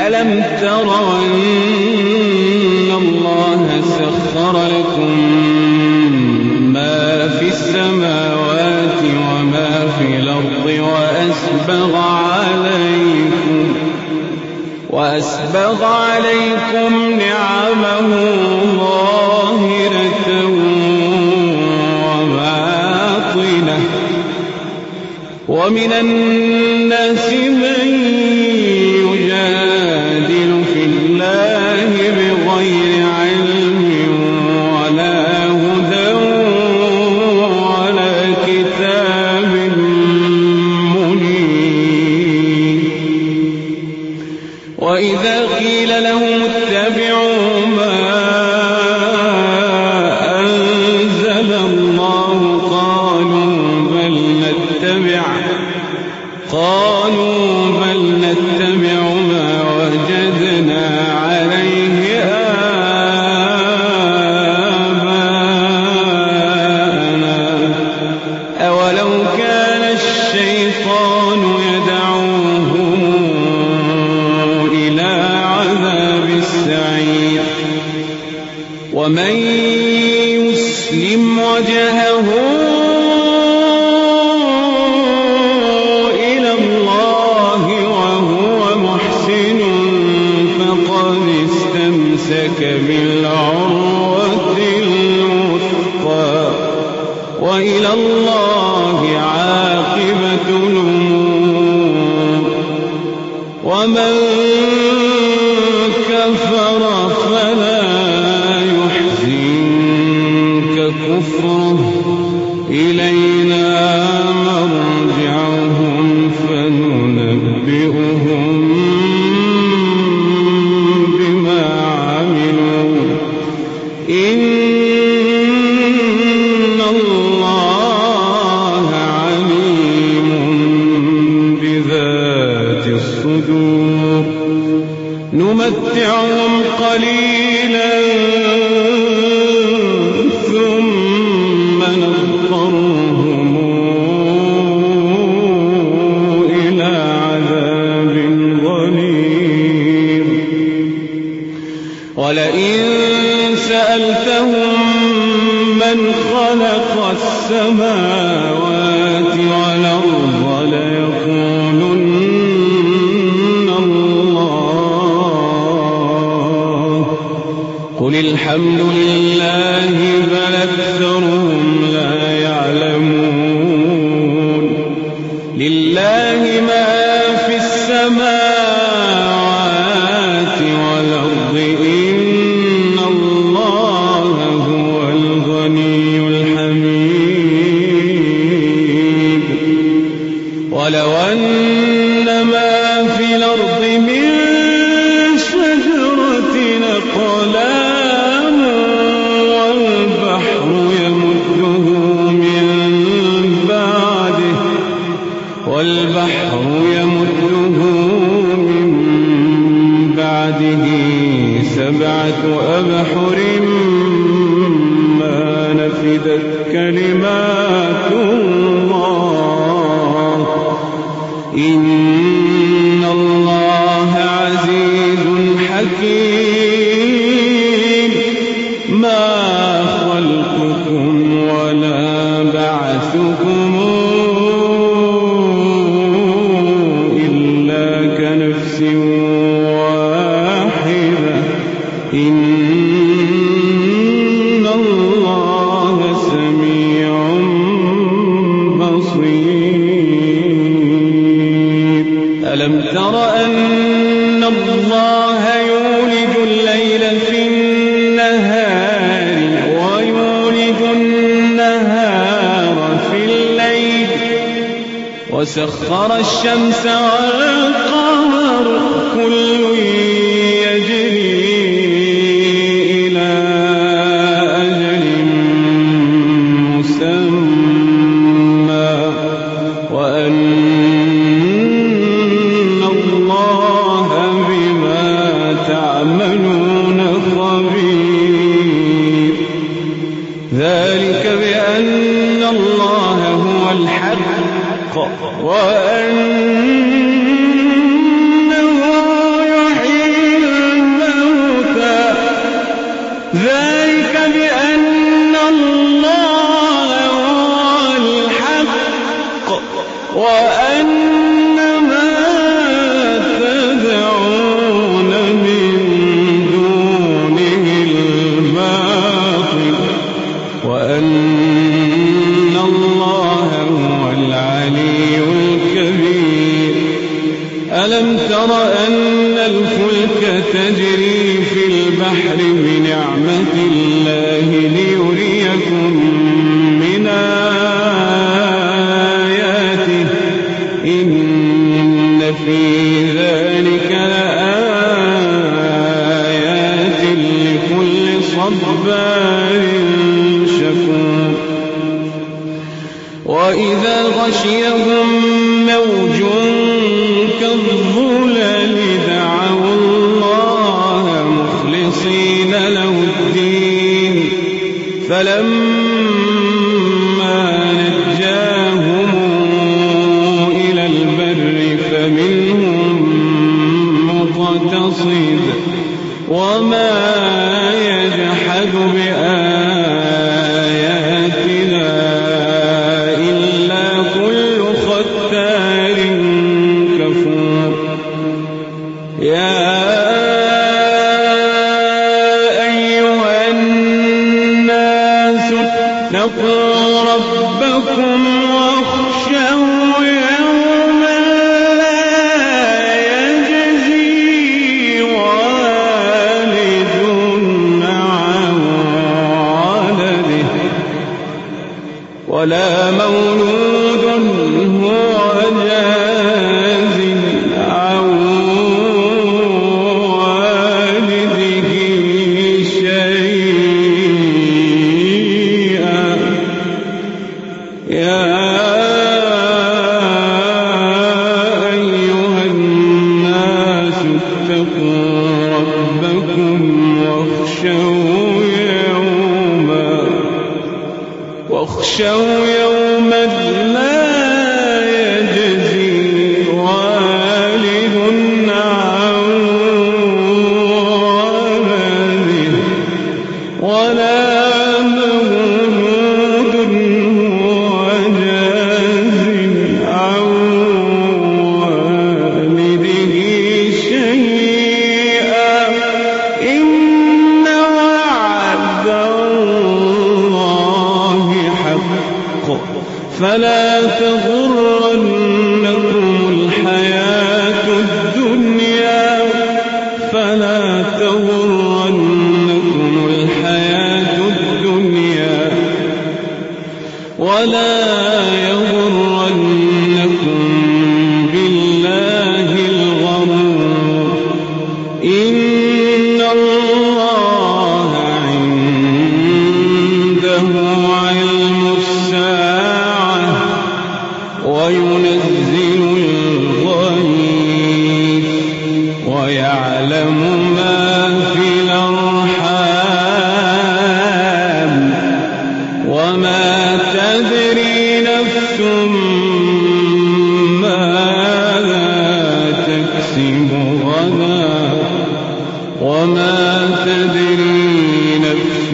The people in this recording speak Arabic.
ألم تروا أن الله سخر لكم ما في السماوات وما في الأرض وأسبغ عليكم نعمه ظاهرة وباطنة ومن الناس من يجادل في الله بغير علم ولا هدى ولا كتاب منير. وإذا قيل لهم اتبعوا ما أنزل الله قالوا بل نتبع ما وجدنا عليه آباءنا أولو كان الشيطان يدعوهم إلى عذاب السعير. ومن يسلم وجهه بالعروة الوثقى وإلى الله عاقبة الأمور. ومن كفر فلا يحزنك كفره إلينا مرجعهم فننبئهم إن الله عليم بذات الصدور. نمتعهم قليلا ثم نضطرهم إلى عذاب غليظ. ولئن سألتهم من خلق السماوات والأرض ليقولن الله قل الحمد لله بل أكثرهم لا يعلمون. لله ما في السماوات والأرض إن الله هو الغني الحميد. ولو أن ما في الأرض من شجرة أقلام والبحر يمده من بعده 7 أبحر ما نفدت كلمات الله إن الله عزيز حكيم. ما خلقكم ولا بعثكم إلا كنفس واحدة إن الله سميع بصير. ألم تر أن الله يولج الليل في النهار ويولج النهار في الليل وسخر الشمس والقمر كل يجري إلى أجل مسمى وأن الله بما تعملون خبير. ذلك بأن الله هو الحق وأنه يحيي الفلك تجري في البحر بنعمة الله ليريكم من آياته إن في ذلك لآيات لكل صبار شكور وإذا غشيهم موج كالظلل دعوا الله مخلصين له الدين فلما نجاهم إلى البر فمنهم مقتصد وما يجحد بآياتنا إلا كل ختار كفور يا أيها الناس اتقوا ربكم واخشوا يوما لا يجزي والد عن ولده ولا مولود هو جاز عن والده شيئا يا أيها الناس اتقوا ربكم واخشوا يوما لا يجزي والد عن ولده ولا مولود هو جاز عن والده شيئا إن وعد الله حق فلا تغرنكم الحياة الدنيا ولا يغرنكم بالله الغرور إن الله عنده علم الساعة وينزل الغيث ويعلم ما في الأرحام وما تدري نفس ماذا تكسب غدا وما تدري نفس